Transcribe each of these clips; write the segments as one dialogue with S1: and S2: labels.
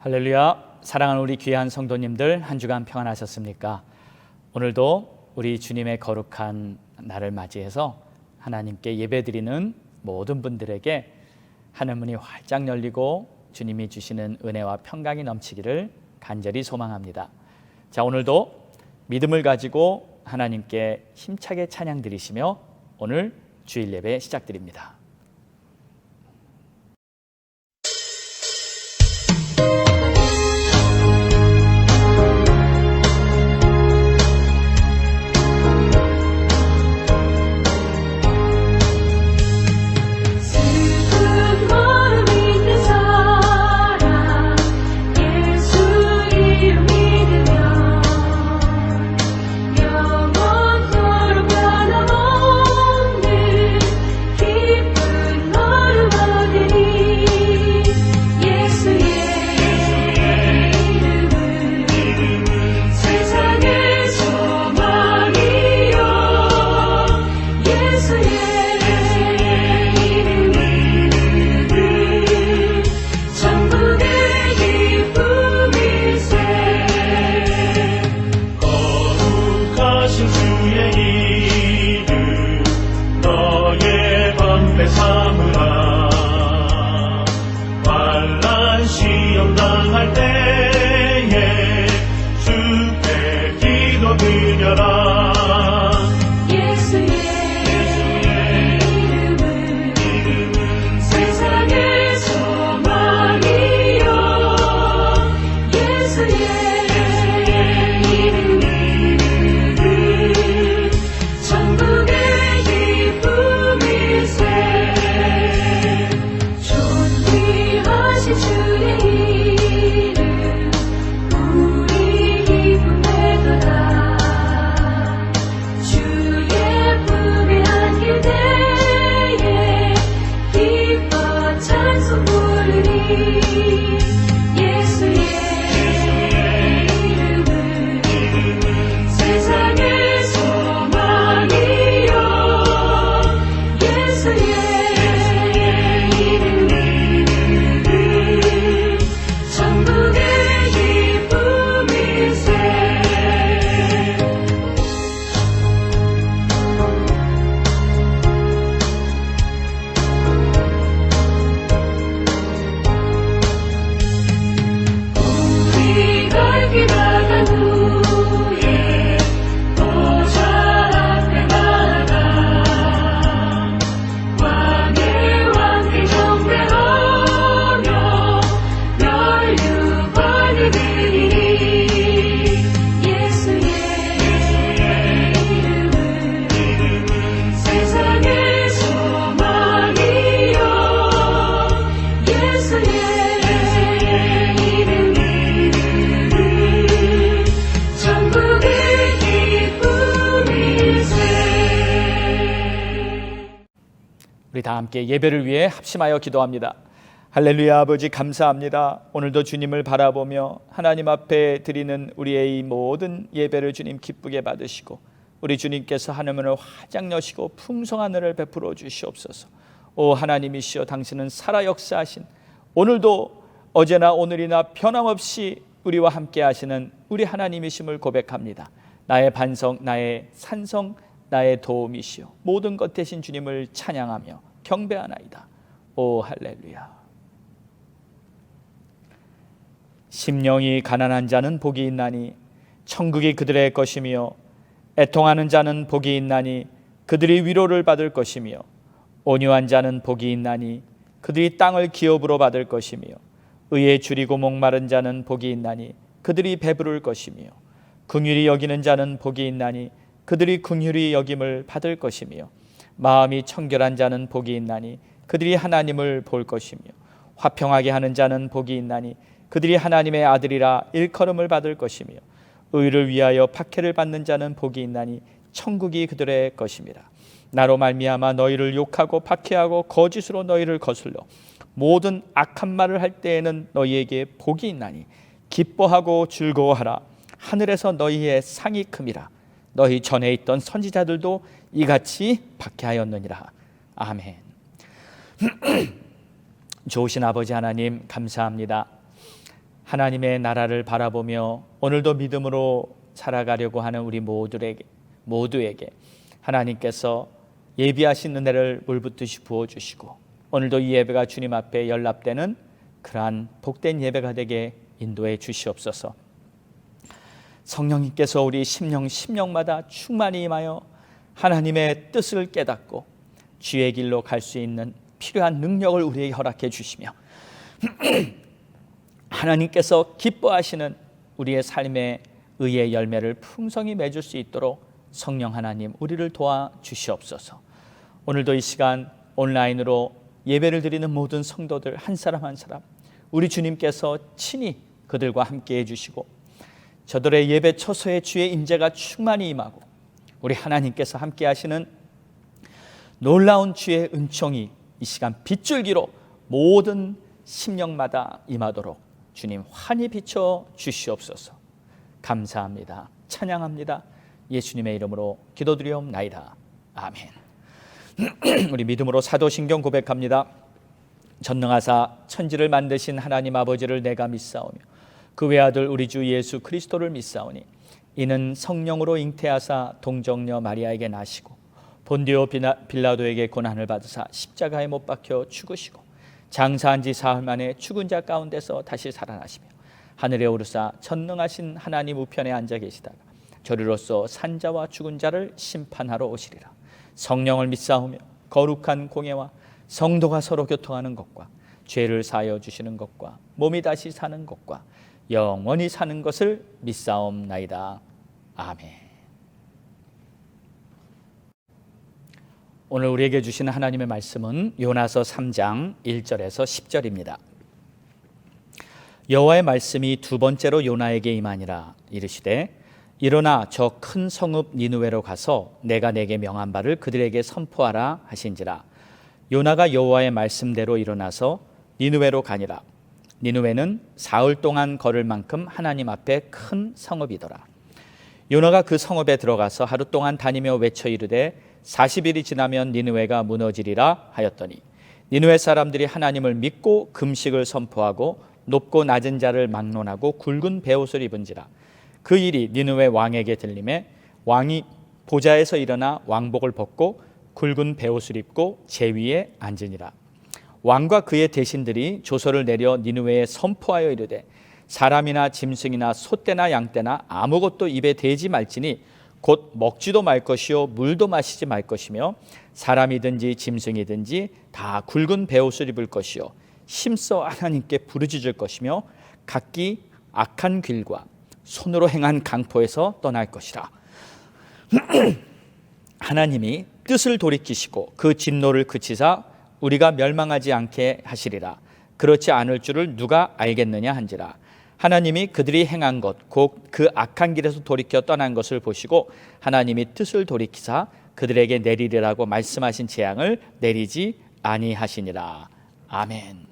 S1: 할렐루야. 사랑하는 우리 귀한 성도님들, 한 주간 평안하셨습니까? 오늘도 우리 주님의 거룩한 날을 맞이해서 하나님께 예배드리는 모든 분들에게 하늘문이 활짝 열리고 주님이 주시는 은혜와 평강이 넘치기를 간절히 소망합니다. 자, 오늘도 믿음을 가지고 하나님께 힘차게 찬양 드리시며 오늘 주일 예배 시작드립니다. 우리 다 함께 예배를 위해 합심하여 기도합니다. 할렐루야. 아버지 감사합니다. 오늘도 주님을 바라보며 하나님 앞에 드리는 우리의 이 모든 예배를 주님 기쁘게 받으시고 우리 주님께서 하늘문을 활짝 여시고 풍성한 은혜를 베풀어 주시옵소서. 오 하나님이시여, 당신은 살아 역사하신 오늘도 어제나 오늘이나 변함없이 우리와 함께 하시는 우리 하나님이심을 고백합니다. 나의 반성, 나의 산성, 나의 도움이시여, 모든 것 대신 주님을 찬양하며 경배하나이다. 오 할렐루야. 심령이 가난한 자는 복이 있나니 천국이 그들의 것이며 애통하는 자는 복이 있나니 그들이 위로를 받을 것이며 온유한 자는 복이 있나니 그들이 땅을 기업으로 받을 것이며 의에 줄이고 목마른 자는 복이 있나니 그들이 배부를 것이며 긍휼히 여기는 자는 복이 있나니 그들이 긍휼히 여김을 받을 것이며 마음이 청결한 자는 복이 있나니 그들이 하나님을 볼 것이며 화평하게 하는 자는 복이 있나니 그들이 하나님의 아들이라 일컬음을 받을 것이며 의를 위하여 박해를 받는 자는 복이 있나니 천국이 그들의 것입니다. 나로 말미암아 너희를 욕하고 박해하고 거짓으로 너희를 거슬러 모든 악한 말을 할 때에는 너희에게 복이 있나니 기뻐하고 즐거워하라. 하늘에서 너희의 상이 큼이라. 너희 전에 있던 선지자들도 이같이 박해하였느니라. 아멘. 좋으신 아버지 하나님 감사합니다. 하나님의 나라를 바라보며 오늘도 믿음으로 살아가려고 하는 우리 모두에게 하나님께서 예비하신 은혜를 물붓듯이 부어주시고 오늘도 이 예배가 주님 앞에 연락되는 그러한 복된 예배가 되게 인도해 주시옵소서. 성령님께서 우리 심령마다 충만히 임하여 하나님의 뜻을 깨닫고 주의 길로 갈 수 있는 필요한 능력을 우리에게 허락해 주시며 하나님께서 기뻐하시는 우리의 삶의 의의 열매를 풍성히 맺을 수 있도록 성령 하나님 우리를 도와주시옵소서. 오늘도 이 시간 온라인으로 예배를 드리는 모든 성도들 한 사람 한 사람 우리 주님께서 친히 그들과 함께 해주시고 저들의 예배 처소에 주의 임재가 충만히 임하고 우리 하나님께서 함께 하시는 놀라운 주의 은총이 이 시간 빗줄기로 모든 심령마다 임하도록 주님 환히 비춰 주시옵소서. 감사합니다. 찬양합니다. 예수님의 이름으로 기도드리옵나이다. 아멘. 우리 믿음으로 사도신경 고백합니다. 전능하사 천지를 만드신 하나님 아버지를 내가 믿사오며 그 외아들 우리 주 예수 그리스도를 믿사오니 이는 성령으로 잉태하사 동정녀 마리아에게 나시고 본디오 빌라도에게 고난을 받으사 십자가에 못 박혀 죽으시고 장사한 지 사흘 만에 죽은 자 가운데서 다시 살아나시며 하늘에 오르사 전능하신 하나님 우편에 앉아 계시다가 저리로서 산자와 죽은 자를 심판하러 오시리라. 성령을 믿사오며 거룩한 공예와 성도가 서로 교통하는 것과 죄를 사하여 주시는 것과 몸이 다시 사는 것과 영원히 사는 것을 믿사옵나이다. 아멘. 오늘 우리에게 주시는 하나님의 말씀은 요나서 3장 1절에서 10절입니다. 여호와의 말씀이 두 번째로 요나에게 임하니라. 이르시되 일어나 저 큰 성읍 니느웨로 가서 내가 내게 명한 바를 그들에게 선포하라 하신지라. 요나가 여호와의 말씀대로 일어나서 니느웨로 가니라. 니느웨는 사흘 동안 걸을 만큼 하나님 앞에 큰 성읍이더라. 요나가 그 성읍에 들어가서 하루 동안 다니며 외쳐 이르되 40일이 지나면 니느웨가 무너지리라 하였더니 니느웨 사람들이 하나님을 믿고 금식을 선포하고 높고 낮은 자를 막론하고 굵은 베옷을 입은지라. 그 일이 니느웨 왕에게 들림에 왕이 보좌에서 일어나 왕복을 벗고 굵은 베옷을 입고 제위에 앉으니라. 왕과 그의 대신들이 조서를 내려 니느웨에 선포하여 이르되 사람이나 짐승이나 소떼나 양떼나 아무것도 입에 대지 말지니 곧 먹지도 말 것이요 물도 마시지 말 것이며 사람이든지 짐승이든지 다 굵은 베옷을 입을 것이요 힘써 하나님께 부르짖을 것이며 각기 악한 길과 손으로 행한 강포에서 떠날 것이라. 하나님이 뜻을 돌이키시고 그 진노를 그치사 우리가 멸망하지 않게 하시리라. 그렇지 않을 줄을 누가 알겠느냐 한지라. 하나님이 그들이 행한 것 곧 그 악한 길에서 돌이켜 떠난 것을 보시고 하나님이 뜻을 돌이키사 그들에게 내리리라고 말씀하신 재앙을 내리지 아니하시니라. 아멘.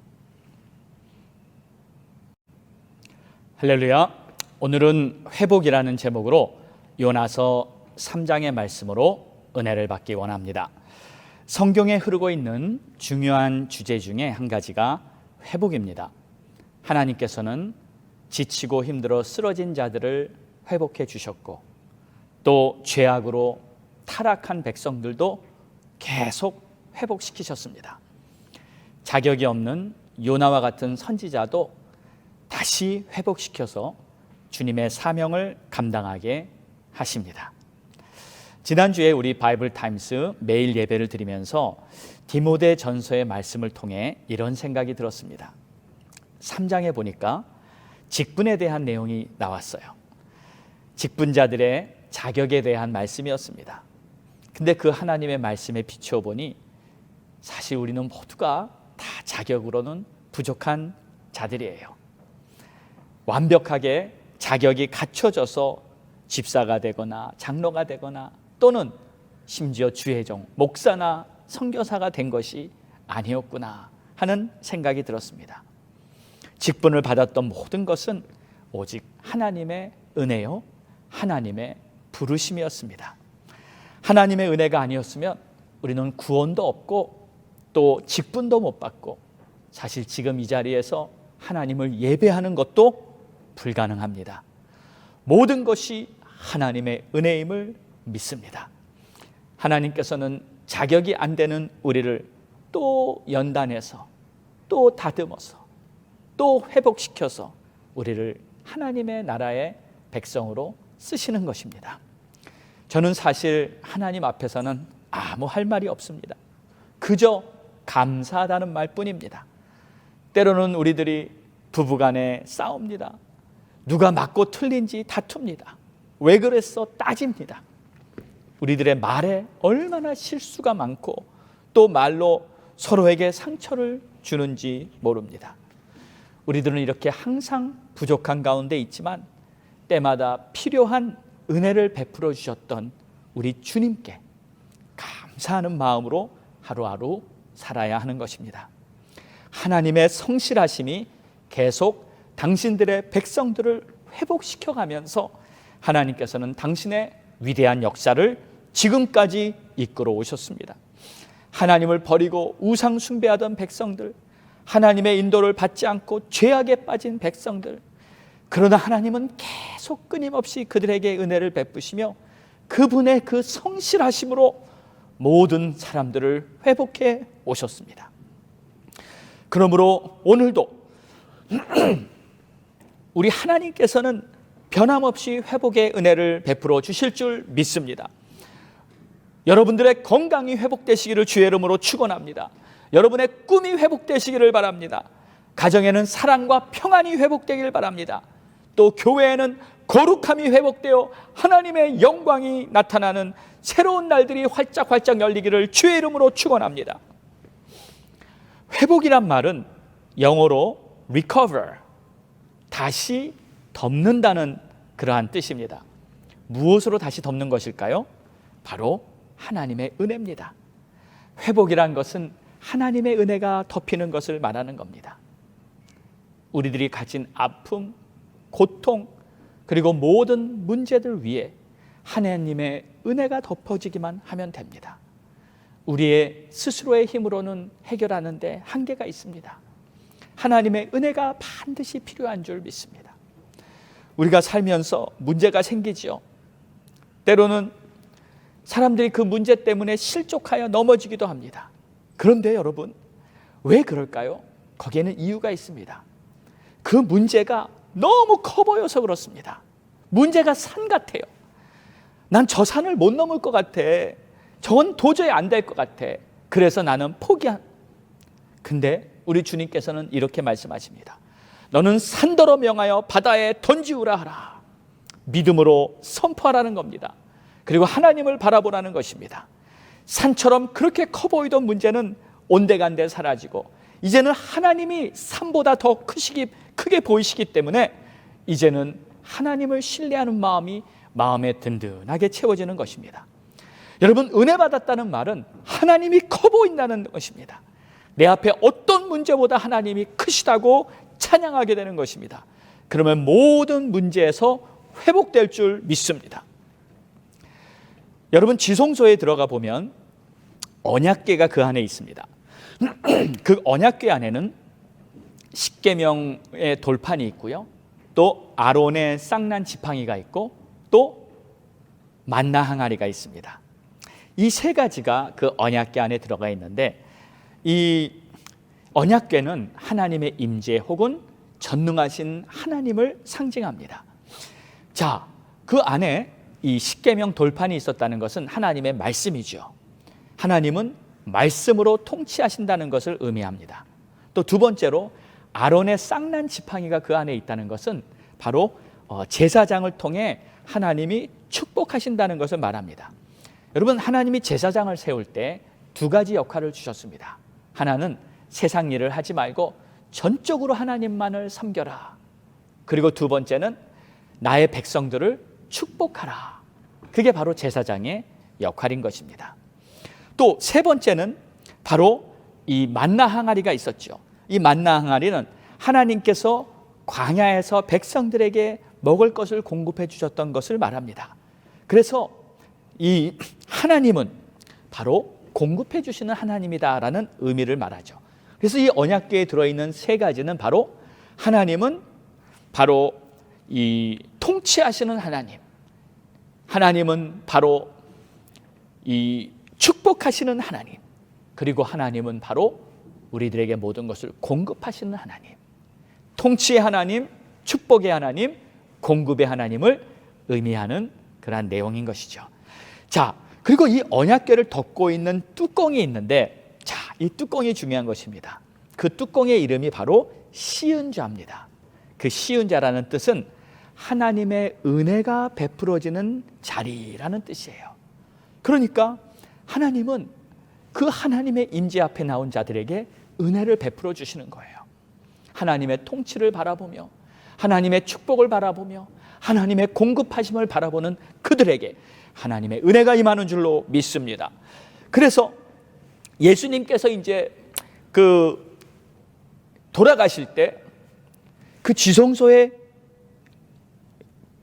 S1: 할렐루야. 오늘은 회복이라는 제목으로 요나서 3장의 말씀으로 은혜를 받기 원합니다. 성경에 흐르고 있는 중요한 주제 중에 한 가지가 회복입니다. 하나님께서는 지치고 힘들어 쓰러진 자들을 회복해 주셨고 또 죄악으로 타락한 백성들도 계속 회복시키셨습니다. 자격이 없는 요나와 같은 선지자도 다시 회복시켜서 주님의 사명을 감당하게 하십니다. 지난주에 우리 바이블 타임스 매일 예배를 드리면서 디모데 전서의 말씀을 통해 이런 생각이 들었습니다. 3장에 보니까 직분에 대한 내용이 나왔어요. 직분자들의 자격에 대한 말씀이었습니다. 근데 그 하나님의 말씀에 비추어 보니 사실 우리는 모두가 다 자격으로는 부족한 자들이에요. 완벽하게 자격이 갖춰져서 집사가 되거나 장로가 되거나 또는 심지어 주의종, 목사나 선교사가 된 것이 아니었구나 하는 생각이 들었습니다. 직분을 받았던 모든 것은 오직 하나님의 은혜요, 하나님의 부르심이었습니다. 하나님의 은혜가 아니었으면 우리는 구원도 없고 또 직분도 못 받고 사실 지금 이 자리에서 하나님을 예배하는 것도 불가능합니다. 모든 것이 하나님의 은혜임을 믿습니다. 하나님께서는 자격이 안 되는 우리를 또 연단해서 또 다듬어서 또 회복시켜서 우리를 하나님의 나라의 백성으로 쓰시는 것입니다. 저는 사실 하나님 앞에서는 아무 할 말이 없습니다. 그저 감사하다는 말뿐입니다. 때로는 우리들이 부부간에 싸웁니다. 누가 맞고 틀린지 다툽니다. 왜 그랬어? 따집니다. 우리들의 말에 얼마나 실수가 많고 또 말로 서로에게 상처를 주는지 모릅니다. 우리들은 이렇게 항상 부족한 가운데 있지만 때마다 필요한 은혜를 베풀어 주셨던 우리 주님께 감사하는 마음으로 하루하루 살아야 하는 것입니다. 하나님의 성실하심이 계속 당신들의 백성들을 회복시켜 가면서 하나님께서는 당신의 위대한 역사를 지금까지 이끌어 오셨습니다. 하나님을 버리고 우상 숭배하던 백성들, 하나님의 인도를 받지 않고 죄악에 빠진 백성들, 그러나 하나님은 계속 끊임없이 그들에게 은혜를 베푸시며 그분의 그 성실하심으로 모든 사람들을 회복해 오셨습니다. 그러므로 오늘도 우리 하나님께서는 변함없이 회복의 은혜를 베풀어 주실 줄 믿습니다. 여러분들의 건강이 회복되시기를 주의 이름으로 축원합니다. 여러분의 꿈이 회복되시기를 바랍니다. 가정에는 사랑과 평안이 회복되기를 바랍니다. 또 교회에는 거룩함이 회복되어 하나님의 영광이 나타나는 새로운 날들이 활짝활짝 열리기를 주의 이름으로 축원합니다. 회복이란 말은 영어로 recover, 다시 덮는다는 그러한 뜻입니다. 무엇으로 다시 덮는 것일까요? 바로 하나님의 은혜입니다. 회복이란 것은 하나님의 은혜가 덮이는 것을 말하는 겁니다. 우리들이 가진 아픔, 고통, 그리고 모든 문제들 위에 하나님의 은혜가 덮어지기만 하면 됩니다. 우리의 스스로의 힘으로는 해결하는데 한계가 있습니다. 하나님의 은혜가 반드시 필요한 줄 믿습니다. 우리가 살면서 문제가 생기지요. 때로는 사람들이 그 문제 때문에 실족하여 넘어지기도 합니다. 그런데 여러분, 왜 그럴까요? 거기에는 이유가 있습니다. 그 문제가 너무 커 보여서 그렇습니다. 문제가 산 같아요. 난 저 산을 못 넘을 것 같아. 저건 도저히 안 될 것 같아. 그래서 나는 포기한. 근데 우리 주님께서는 이렇게 말씀하십니다. 너는 산더러 명하여 바다에 던지우라 하라. 믿음으로 선포하라는 겁니다. 그리고 하나님을 바라보라는 것입니다. 산처럼 그렇게 커 보이던 문제는 온데간데 사라지고 이제는 하나님이 산보다 더 크게 보이시기 때문에 이제는 하나님을 신뢰하는 마음이 마음에 든든하게 채워지는 것입니다. 여러분, 은혜 받았다는 말은 하나님이 커 보인다는 것입니다. 내 앞에 어떤 문제보다 하나님이 크시다고 찬양하게 되는 것입니다. 그러면 모든 문제에서 회복될 줄 믿습니다. 여러분, 지성소에 들어가 보면 언약궤가 그 안에 있습니다. 그 언약궤 안에는 십계명의 돌판이 있고요, 또 아론의 쌍난 지팡이가 있고 또 만나 항아리가 있습니다. 이 세 가지가 그 언약궤 안에 들어가 있는데, 이 언약궤는 하나님의 임재 혹은 전능하신 하나님을 상징합니다. 자, 그 안에 이 십계명 돌판이 있었다는 것은 하나님의 말씀이죠. 하나님은 말씀으로 통치하신다는 것을 의미합니다. 또 두 번째로 아론의 쌍난 지팡이가 그 안에 있다는 것은 바로 제사장을 통해 하나님이 축복하신다는 것을 말합니다. 여러분, 하나님이 제사장을 세울 때 두 가지 역할을 주셨습니다. 하나는 세상 일을 하지 말고 전적으로 하나님만을 섬겨라. 그리고 두 번째는 나의 백성들을 축복하라. 그게 바로 제사장의 역할인 것입니다. 또 세 번째는 바로 이 만나 항아리가 있었죠. 이 만나 항아리는 하나님께서 광야에서 백성들에게 먹을 것을 공급해 주셨던 것을 말합니다. 그래서 이 하나님은 바로 공급해 주시는 하나님이다라는 의미를 말하죠. 그래서 이 언약궤에 들어있는 세 가지는 바로 하나님은 바로 이 통치하시는 하나님, 하나님은 바로 이 축복하시는 하나님, 그리고 하나님은 바로 우리들에게 모든 것을 공급하시는 하나님, 통치의 하나님, 축복의 하나님, 공급의 하나님을 의미하는 그러한 내용인 것이죠. 자, 그리고 이 언약궤를 덮고 있는 뚜껑이 있는데, 자, 이 뚜껑이 중요한 것입니다. 그 뚜껑의 이름이 바로 시은자입니다. 그 시은자라는 뜻은 하나님의 은혜가 베풀어지는 자리라는 뜻이에요. 그러니까 하나님은 그 하나님의 임재 앞에 나온 자들에게 은혜를 베풀어 주시는 거예요. 하나님의 통치를 바라보며, 하나님의 축복을 바라보며, 하나님의 공급하심을 바라보는 그들에게 하나님의 은혜가 임하는 줄로 믿습니다. 그래서 예수님께서 이제 돌아가실 때 그 지성소에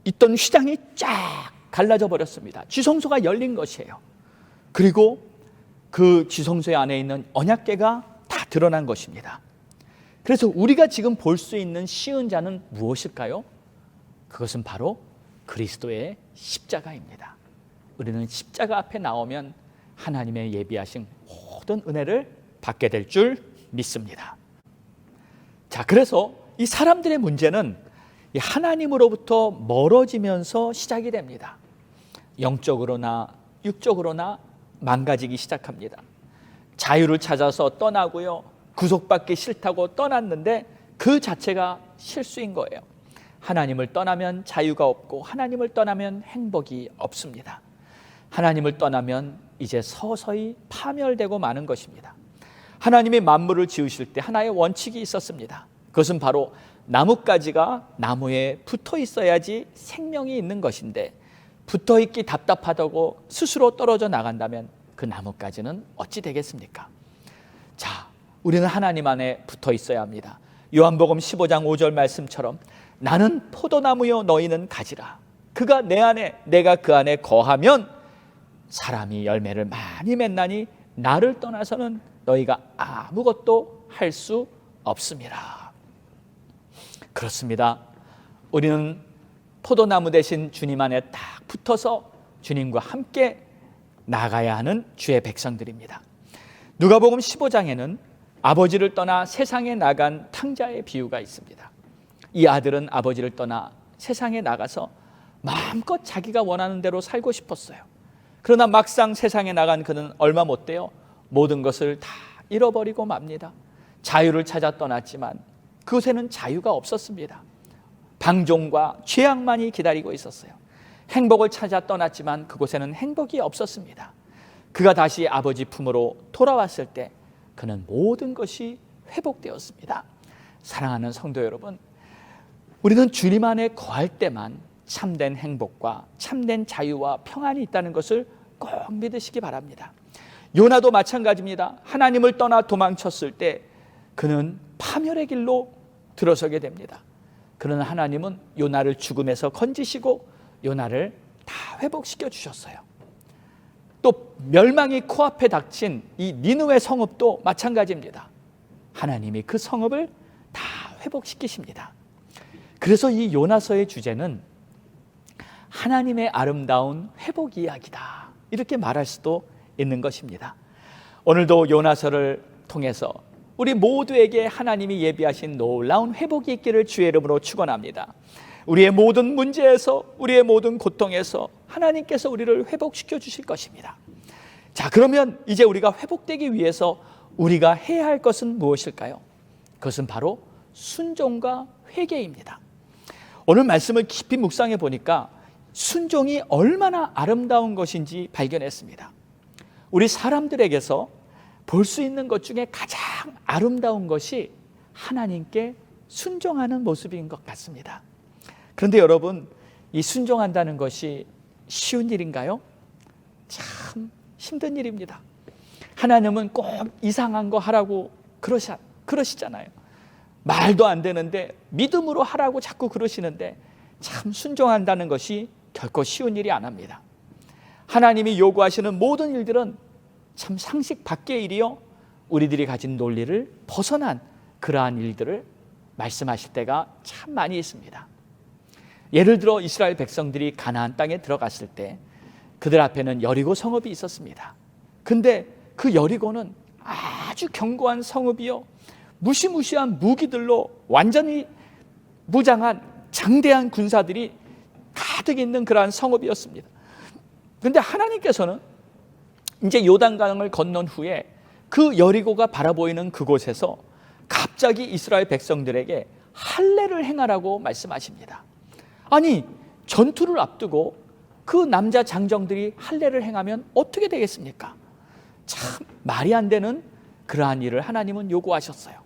S1: 있던 휘장이 쫙 갈라져 버렸습니다. 지성소가 열린 것이에요. 그리고 그 지성소 안에 있는 언약궤가 다 드러난 것입니다. 그래서 우리가 지금 볼 수 있는 시은자는 무엇일까요? 그것은 바로 그리스도의 십자가입니다. 우리는 십자가 앞에 나오면 하나님의 예비하신 모든 은혜를 받게 될 줄 믿습니다. 자, 그래서 이 사람들의 문제는 하나님으로부터 멀어지면서 시작이 됩니다. 영적으로나 육적으로나 망가지기 시작합니다. 자유를 찾아서 떠나고요, 구속받기 싫다고 떠났는데 그 자체가 실수인 거예요. 하나님을 떠나면 자유가 없고 하나님을 떠나면 행복이 없습니다. 하나님을 떠나면 이제 서서히 파멸되고 마는 것입니다. 하나님이 만물을 지으실 때 하나의 원칙이 있었습니다. 그것은 바로 나뭇가지가 나무에 붙어 있어야지 생명이 있는 것인데, 붙어 있기 답답하다고 스스로 떨어져 나간다면 그 나뭇가지는 어찌 되겠습니까? 자, 우리는 하나님 안에 붙어 있어야 합니다. 요한복음 15장 5절 말씀처럼 나는 포도나무요 너희는 가지라. 그가 내 안에 내가 그 안에 거하면 사람이 열매를 많이 맺나니 나를 떠나서는 너희가 아무것도 할 수 없음이라. 그렇습니다. 우리는 포도나무 대신 주님 안에 딱 붙어서 주님과 함께 나가야 하는 주의 백성들입니다. 누가복음 15장에는 아버지를 떠나 세상에 나간 탕자의 비유가 있습니다. 이 아들은 아버지를 떠나 세상에 나가서 마음껏 자기가 원하는 대로 살고 싶었어요. 그러나 막상 세상에 나간 그는 얼마 못 돼요. 모든 것을 다 잃어버리고 맙니다. 자유를 찾아 떠났지만 그곳에는 자유가 없었습니다. 방종과 죄악만이 기다리고 있었어요. 행복을 찾아 떠났지만 그곳에는 행복이 없었습니다. 그가 다시 아버지 품으로 돌아왔을 때 그는 모든 것이 회복되었습니다. 사랑하는 성도 여러분, 우리는 주님 안에 거할 때만 참된 행복과 참된 자유와 평안이 있다는 것을 꼭 믿으시기 바랍니다. 요나도 마찬가지입니다. 하나님을 떠나 도망쳤을 때 그는 파멸의 길로 들어서게 됩니다. 그러나 하나님은 요나를 죽음에서 건지시고 요나를 다 회복시켜 주셨어요. 또 멸망이 코앞에 닥친 이 니느웨 성읍도 마찬가지입니다. 하나님이 그 성읍을 다 회복시키십니다. 그래서 이 요나서의 주제는 하나님의 아름다운 회복 이야기다, 이렇게 말할 수도 있는 것입니다. 오늘도 요나서를 통해서 우리 모두에게 하나님이 예비하신 놀라운 회복이 있기를 주의 이름으로 축원합니다. 우리의 모든 문제에서, 우리의 모든 고통에서 하나님께서 우리를 회복시켜 주실 것입니다. 자, 그러면 이제 우리가 회복되기 위해서 우리가 해야 할 것은 무엇일까요? 그것은 바로 순종과 회개입니다. 오늘 말씀을 깊이 묵상해 보니까 순종이 얼마나 아름다운 것인지 발견했습니다. 우리 사람들에게서 볼 수 있는 것 중에 가장 아름다운 것이 하나님께 순종하는 모습인 것 같습니다. 그런데 여러분, 이 순종한다는 것이 쉬운 일인가요? 참 힘든 일입니다. 하나님은 꼭 이상한 거 하라고 그러시잖아요. 말도 안 되는데 믿음으로 하라고 자꾸 그러시는데, 참 순종한다는 것이 결코 쉬운 일이 아닙니다. 하나님이 요구하시는 모든 일들은 참 상식 밖의 일이요, 우리들이 가진 논리를 벗어난 그러한 일들을 말씀하실 때가 참 많이 있습니다. 예를 들어 이스라엘 백성들이 가나안 땅에 들어갔을 때 그들 앞에는 여리고 성읍이 있었습니다. 근데 그 여리고는 아주 견고한 성읍이요, 무시무시한 무기들로 완전히 무장한 장대한 군사들이 가득 있는 그러한 성읍이었습니다. 그런데 하나님께서는 이제 요단강을 건넌 후에 그 여리고가 바라보이는 그곳에서 갑자기 이스라엘 백성들에게 할례를 행하라고 말씀하십니다. 아니, 전투를 앞두고 그 남자 장정들이 할례를 행하면 어떻게 되겠습니까? 참 말이 안 되는 그러한 일을 하나님은 요구하셨어요.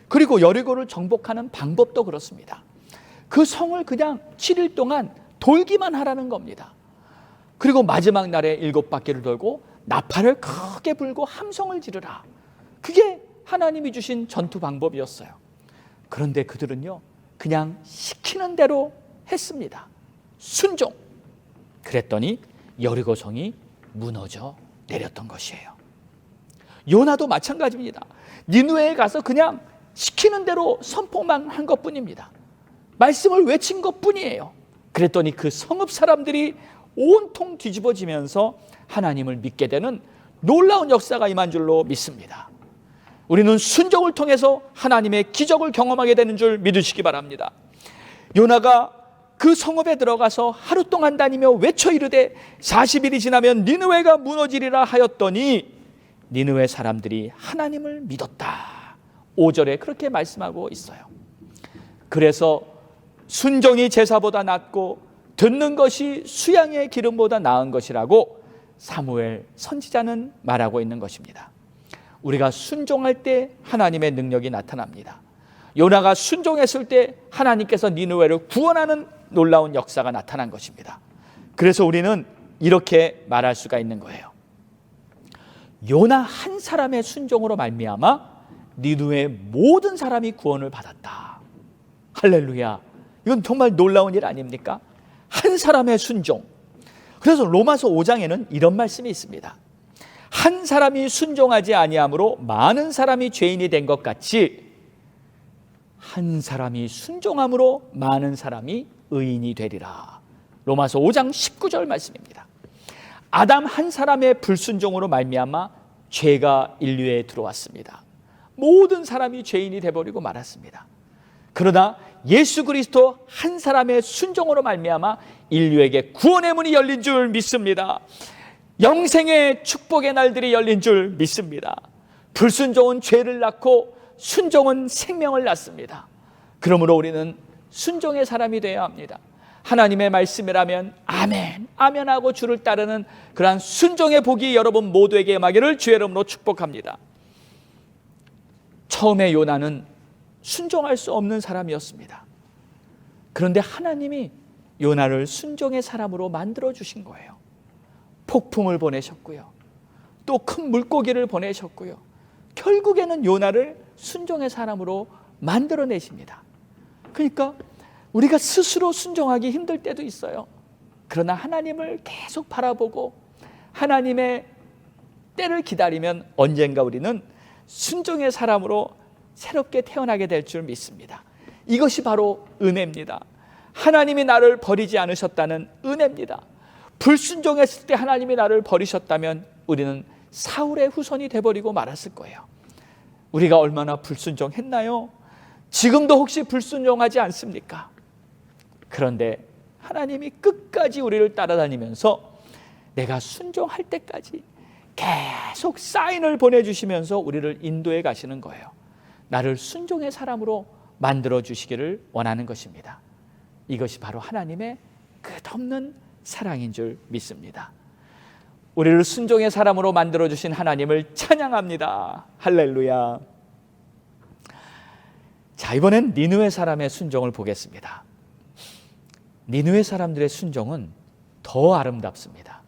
S1: 그리고 여리고를 정복하는 방법도 그렇습니다. 그 성을 그냥 7일 동안 돌기만 하라는 겁니다. 그리고 마지막 날에 7바퀴를 돌고 나팔을 크게 불고 함성을 지르라. 그게 하나님이 주신 전투 방법이었어요. 그런데 그들은요, 그냥 시키는 대로 했습니다. 순종. 그랬더니 여리고 성이 무너져 내렸던 것이에요. 요나도 마찬가지입니다. 니느웨에 가서 그냥 시키는 대로 선포만 한 것뿐입니다. 말씀을 외친 것뿐이에요. 그랬더니 그 성읍 사람들이 온통 뒤집어지면서 하나님을 믿게 되는 놀라운 역사가 임한 줄로 믿습니다. 우리는 순종을 통해서 하나님의 기적을 경험하게 되는 줄 믿으시기 바랍니다. 요나가 그 성읍에 들어가서 하루 동안 다니며 외쳐 이르되 40일이 지나면 니느웨가 무너지리라 하였더니 니느웨 사람들이 하나님을 믿었다. 5절에 그렇게 말씀하고 있어요. 그래서 순종이 제사보다 낫고 듣는 것이 수양의 기름보다 나은 것이라고 사무엘 선지자는 말하고 있는 것입니다. 우리가 순종할 때 하나님의 능력이 나타납니다. 요나가 순종했을 때 하나님께서 니느웨를 구원하는 놀라운 역사가 나타난 것입니다. 그래서 우리는 이렇게 말할 수가 있는 거예요. 요나 한 사람의 순종으로 말미암아 니느웨 모든 사람이 구원을 받았다. 할렐루야. 이건 정말 놀라운 일 아닙니까? 한 사람의 순종. 그래서 로마서 5장에는 이런 말씀이 있습니다. 한 사람이 순종하지 아니함으로 많은 사람이 죄인이 된 것 같이 한 사람이 순종함으로 많은 사람이 의인이 되리라. 로마서 5장 19절 말씀입니다. 아담 한 사람의 불순종으로 말미암아 죄가 인류에 들어왔습니다. 모든 사람이 죄인이 되어버리고 말았습니다. 그러나 예수 그리스도 한 사람의 순종으로 말미암아 인류에게 구원의 문이 열린 줄 믿습니다. 영생의 축복의 날들이 열린 줄 믿습니다. 불순종은 죄를 낳고 순종은 생명을 낳습니다. 그러므로 우리는 순종의 사람이 되어야 합니다. 하나님의 말씀이라면 아멘, 아멘하고 주를 따르는 그러한 순종의 복이 여러분 모두에게 임하기를 주의 이름으로 축복합니다. 처음에 요나는 순종할 수 없는 사람이었습니다. 그런데 하나님이 요나를 순종의 사람으로 만들어 주신 거예요. 폭풍을 보내셨고요, 또 큰 물고기를 보내셨고요, 결국에는 요나를 순종의 사람으로 만들어내십니다. 그러니까 우리가 스스로 순종하기 힘들 때도 있어요. 그러나 하나님을 계속 바라보고 하나님의 때를 기다리면 언젠가 우리는 순종의 사람으로 새롭게 태어나게 될 줄 믿습니다. 이것이 바로 은혜입니다. 하나님이 나를 버리지 않으셨다는 은혜입니다. 불순종했을 때 하나님이 나를 버리셨다면 우리는 사울의 후손이 돼버리고 말았을 거예요. 우리가 얼마나 불순종했나요? 지금도 혹시 불순종하지 않습니까? 그런데 하나님이 끝까지 우리를 따라다니면서 내가 순종할 때까지 계속 사인을 보내주시면서 우리를 인도해 가시는 거예요. 나를 순종의 사람으로 만들어주시기를 원하는 것입니다. 이것이 바로 하나님의 끝없는 사랑인 줄 믿습니다. 우리를 순종의 사람으로 만들어주신 하나님을 찬양합니다. 할렐루야. 자, 이번엔 니느웨 사람의 순종을 보겠습니다. 니느웨 사람들의 순종은 더 아름답습니다.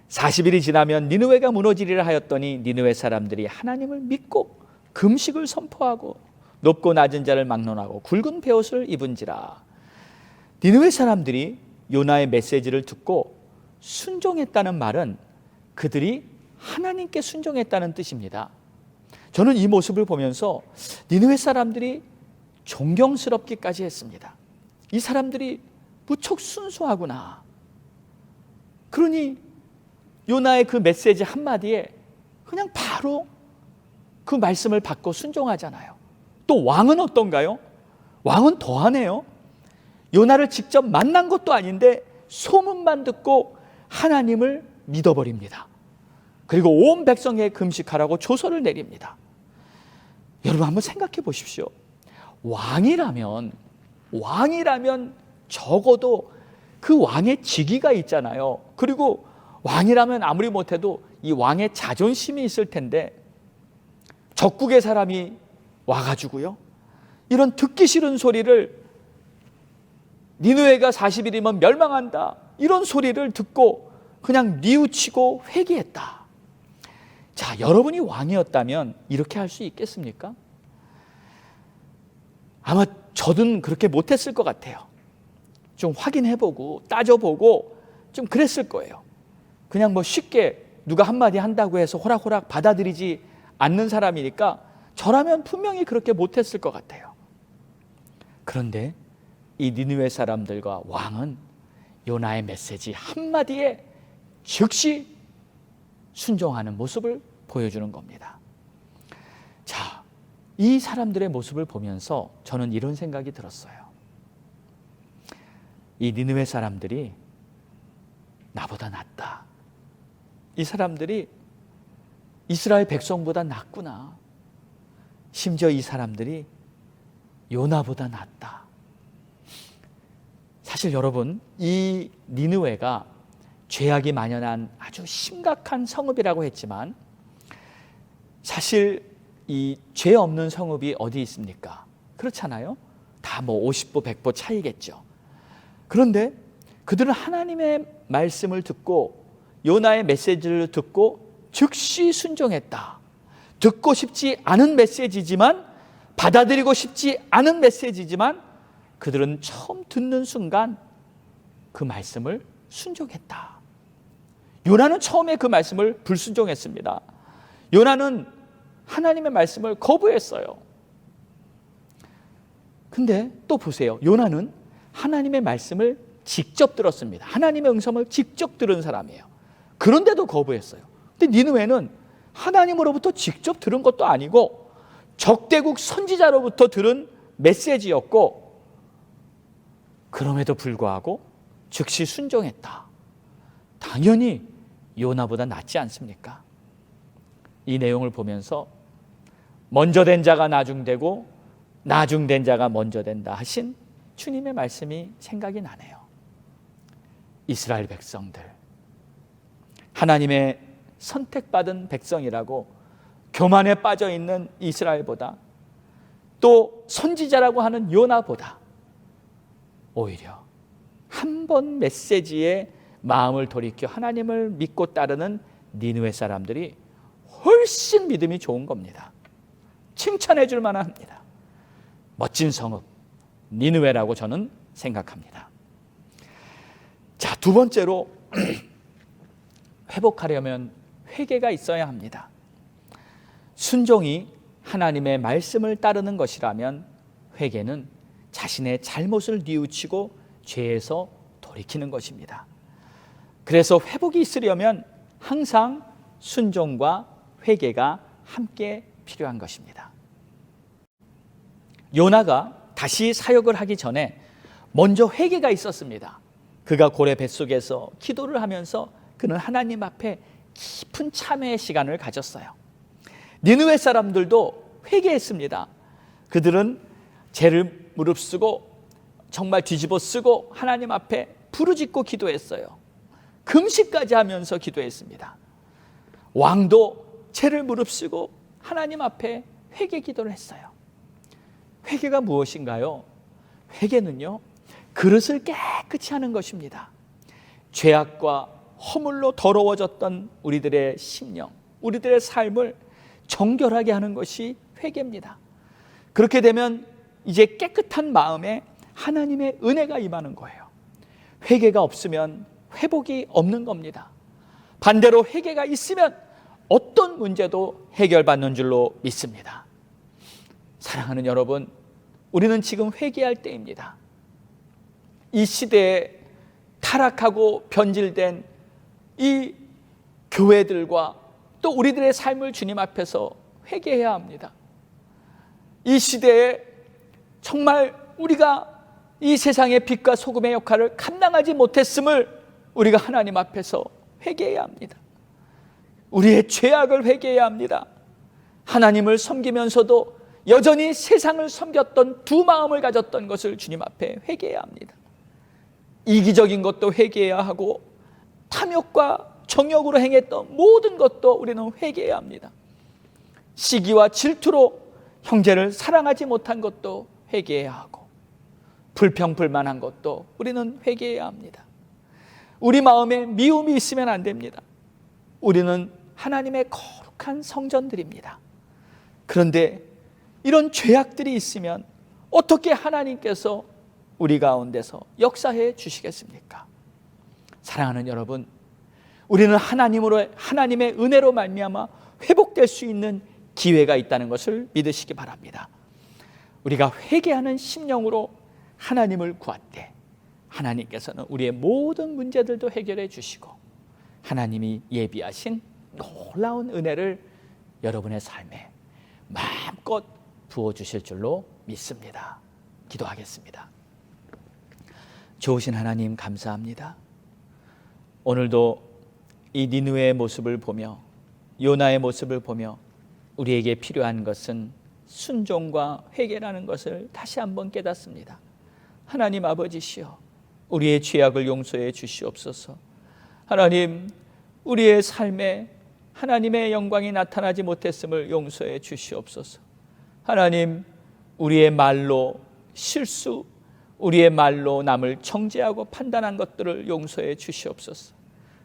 S1: 40일이 지나면 니느웨가 무너지리라 하였더니 니느웨 사람들이 하나님을 믿고 금식을 선포하고 높고 낮은 자를 막론하고 굵은 베옷을 입은지라. 니느웨 사람들이 요나의 메시지를 듣고 순종했다는 말은 그들이 하나님께 순종했다는 뜻입니다. 저는 이 모습을 보면서 니느웨 사람들이 존경스럽기까지 했습니다. 이 사람들이 무척 순수하구나. 그러니 요나의 그 메시지 한마디에 그냥 바로 그 말씀을 받고 순종하잖아요. 또 왕은 어떤가요? 왕은 더하네요. 요나를 직접 만난 것도 아닌데 소문만 듣고 하나님을 믿어버립니다. 그리고 온 백성에 금식하라고 조서를 내립니다. 여러분 한번 생각해 보십시오. 왕이라면 적어도 그 왕의 직위가 있잖아요. 그리고 왕이라면 아무리 못해도 이 왕의 자존심이 있을 텐데 적국의 사람이 와가지고요, 이런 듣기 싫은 소리를, 니느웨가 40일이면 멸망한다, 이런 소리를 듣고 그냥 뉘우치고 회개했다. 자, 여러분이 왕이었다면 이렇게 할 수 있겠습니까? 아마 저는 그렇게 못했을 것 같아요. 좀 확인해보고 따져보고 좀 그랬을 거예요. 그냥 뭐 쉽게 누가 한마디 한다고 해서 호락호락 받아들이지 않는 사람이니까 저라면 분명히 그렇게 못했을 것 같아요. 그런데 이 니느웨 사람들과 왕은 요나의 메시지 한마디에 즉시 순종하는 모습을 보여주는 겁니다. 자, 이 사람들의 모습을 보면서 저는 이런 생각이 들었어요. 이 니느웨 사람들이 나보다 낫다. 이 사람들이 이스라엘 백성보다 낫구나. 심지어 이 사람들이 요나보다 낫다. 사실 여러분, 이 니느웨가 죄악이 만연한 아주 심각한 성읍이라고 했지만 사실 이 죄 없는 성읍이 어디 있습니까? 그렇잖아요. 다 뭐 50보 100보 차이겠죠. 그런데 그들은 하나님의 말씀을 듣고 요나의 메시지를 듣고 즉시 순종했다. 듣고 싶지 않은 메시지지만, 받아들이고 싶지 않은 메시지지만 그들은 처음 듣는 순간 그 말씀을 순종했다. 요나는 처음에 그 말씀을 불순종했습니다. 요나는 하나님의 말씀을 거부했어요. 근데 또 보세요. 요나는 하나님의 말씀을 직접 들었습니다. 하나님의 음성을 직접 들은 사람이에요. 그런데도 거부했어요. 근데 니느웨는 하나님으로부터 직접 들은 것도 아니고 적대국 선지자로부터 들은 메시지였고, 그럼에도 불구하고 즉시 순종했다. 당연히 요나보다 낫지 않습니까? 이 내용을 보면서 먼저 된 자가 나중되고 나중된 자가 먼저 된다 하신 주님의 말씀이 생각이 나네요. 이스라엘 백성들, 하나님의 선택받은 백성이라고 교만에 빠져 있는 이스라엘보다, 또 선지자라고 하는 요나보다 오히려 한 번 메시지에 마음을 돌이켜 하나님을 믿고 따르는 니느웨 사람들이 훨씬 믿음이 좋은 겁니다. 칭찬해 줄 만합니다. 멋진 성읍 니느웨라고 저는 생각합니다. 자, 두 번째로 회복하려면 회개가 있어야 합니다. 순종이 하나님의 말씀을 따르는 것이라면 회개는 자신의 잘못을 뉘우치고 죄에서 돌이키는 것입니다. 그래서 회복이 있으려면 항상 순종과 회개가 함께 필요한 것입니다. 요나가 다시 사역을 하기 전에 먼저 회개가 있었습니다. 그가 고래 뱃속에서 기도를 하면서 그는 하나님 앞에 깊은 참회의 시간을 가졌어요. 니느웨 사람들도 회개했습니다. 그들은 죄를 무릅쓰고 정말 뒤집어 쓰고 하나님 앞에 부르짖고 기도했어요. 금식까지 하면서 기도했습니다. 왕도 죄를 무릅쓰고 하나님 앞에 회개 기도를 했어요. 회개가 무엇인가요? 회개는요, 그릇을 깨끗이 하는 것입니다. 죄악과 허물로 더러워졌던 우리들의 심령, 우리들의 삶을 정결하게 하는 것이 회개입니다. 그렇게 되면 이제 깨끗한 마음에 하나님의 은혜가 임하는 거예요. 회개가 없으면 회복이 없는 겁니다. 반대로 회개가 있으면 어떤 문제도 해결받는 줄로 믿습니다. 사랑하는 여러분, 우리는 지금 회개할 때입니다. 이 시대에 타락하고 변질된 이 교회들과 또 우리들의 삶을 주님 앞에서 회개해야 합니다. 이 시대에 정말 우리가 이 세상의 빛과 소금의 역할을 감당하지 못했음을 우리가 하나님 앞에서 회개해야 합니다. 우리의 죄악을 회개해야 합니다. 하나님을 섬기면서도 여전히 세상을 섬겼던 두 마음을 가졌던 것을 주님 앞에 회개해야 합니다. 이기적인 것도 회개해야 하고 탐욕과 정욕으로 행했던 모든 것도 우리는 회개해야 합니다. 시기와 질투로 형제를 사랑하지 못한 것도 회개해야 하고 불평불만한 것도 우리는 회개해야 합니다. 우리 마음에 미움이 있으면 안 됩니다. 우리는 하나님의 거룩한 성전들입니다. 그런데 이런 죄악들이 있으면 어떻게 하나님께서 우리 가운데서 역사해 주시겠습니까? 사랑하는 여러분, 우리는 하나님의 은혜로 말미암아 회복될 수 있는 기회가 있다는 것을 믿으시기 바랍니다. 우리가 회개하는 심령으로 하나님을 구할 때 하나님께서는 우리의 모든 문제들도 해결해 주시고 하나님이 예비하신 놀라운 은혜를 여러분의 삶에 마음껏 부어주실 줄로 믿습니다. 기도하겠습니다. 좋으신 하나님 감사합니다. 오늘도 이 니느웨의 모습을 보며 요나의 모습을 보며 우리에게 필요한 것은 순종과 회개라는 것을 다시 한번 깨닫습니다. 하나님 아버지시여, 우리의 죄악을 용서해 주시옵소서. 하나님, 우리의 삶에 하나님의 영광이 나타나지 못했음을 용서해 주시옵소서. 하나님, 우리의 말로 실수, 우리의 말로 남을 정죄하고 판단한 것들을 용서해 주시옵소서.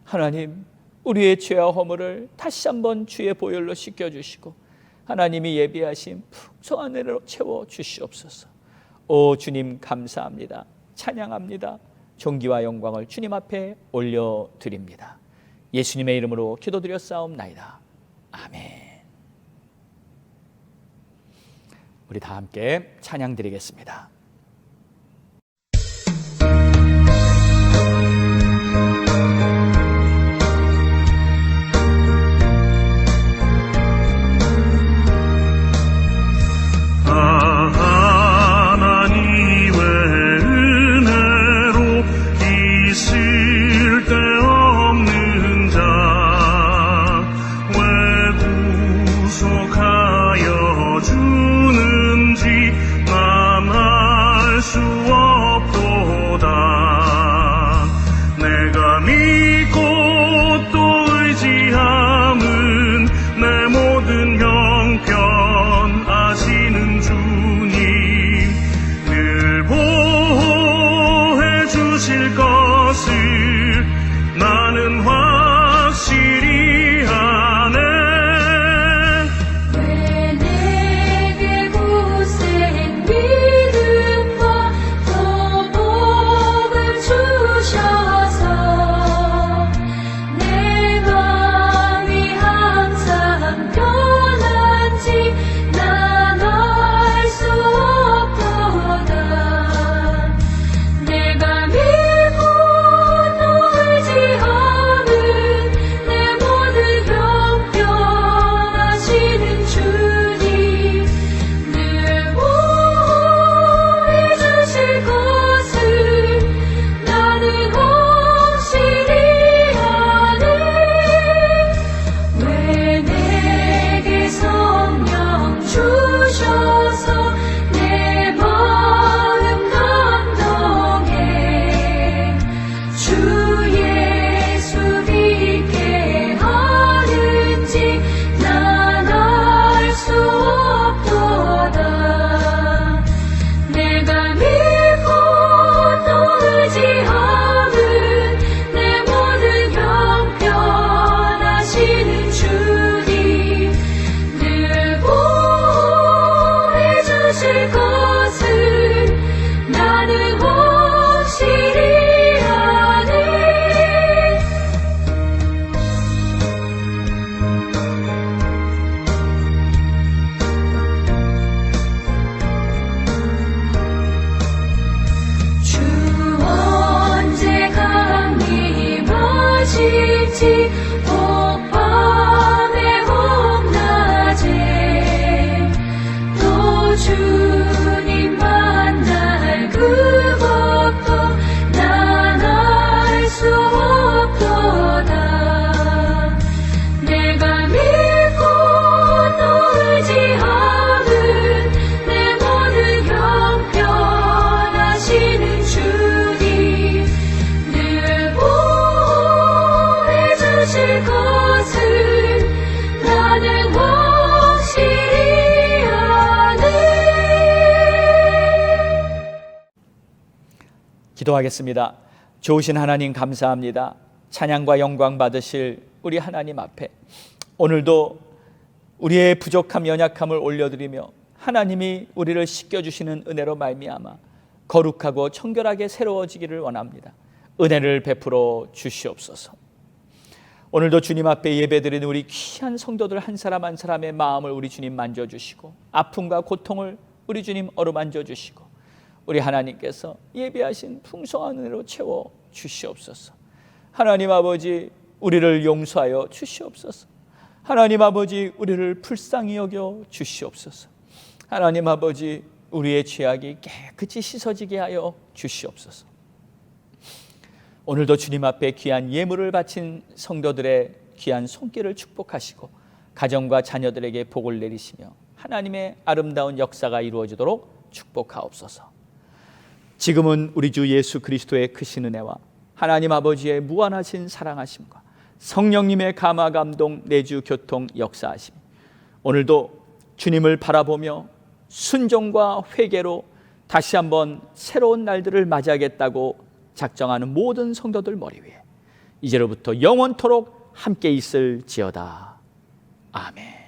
S1: 하나님, 우리의 죄와 허물을 다시 한번 주의 보혈로 씻겨주시고 하나님이 예비하신 풍성한 은혜로 채워 주시옵소서. 오 주님 감사합니다. 찬양합니다. 존귀와 영광을 주님 앞에 올려드립니다. 예수님의 이름으로 기도드렸사옵나이다. 아멘. 우리 다 함께 찬양 드리겠습니다.
S2: 주 오실지 밤에 밤낮에 또 주님 만날 그것도 난 알 수 없도다. 내가 믿고 또 의지하는 내 모든 형편하시는 주님 늘 보호해 주실 것을 나는 확실히 아네.
S1: 기도하겠습니다. 좋으신 하나님 감사합니다. 찬양과 영광 받으실 우리 하나님 앞에 오늘도 우리의 부족함 연약함을 올려드리며 하나님이 우리를 씻겨주시는 은혜로 말미암아 거룩하고 청결하게 새로워지기를 원합니다. 은혜를 베풀어 주시옵소서. 오늘도 주님 앞에 예배드리는 우리 귀한 성도들 한 사람 한 사람의 마음을 우리 주님 만져주시고 아픔과 고통을 우리 주님 어루만져 주시고 우리 하나님께서 예비하신 풍성한 은혜로 채워 주시옵소서. 하나님 아버지, 우리를 용서하여 주시옵소서. 하나님 아버지, 우리를 불쌍히 여겨 주시옵소서. 하나님 아버지, 우리의 죄악이 깨끗이 씻어지게 하여 주시옵소서. 오늘도 주님 앞에 귀한 예물을 바친 성도들의 귀한 손길을 축복하시고 가정과 자녀들에게 복을 내리시며 하나님의 아름다운 역사가 이루어지도록 축복하옵소서. 지금은 우리 주 예수 그리스도의 크신 은혜와 하나님 아버지의 무한하신 사랑하심과 성령님의 감화 감동 내주 교통 역사하심, 오늘도 주님을 바라보며 순종과 회개로 다시 한번 새로운 날들을 맞이하겠다고 작정하는 모든 성도들 머리 위에 이제로부터 영원토록 함께 있을지어다. 아멘.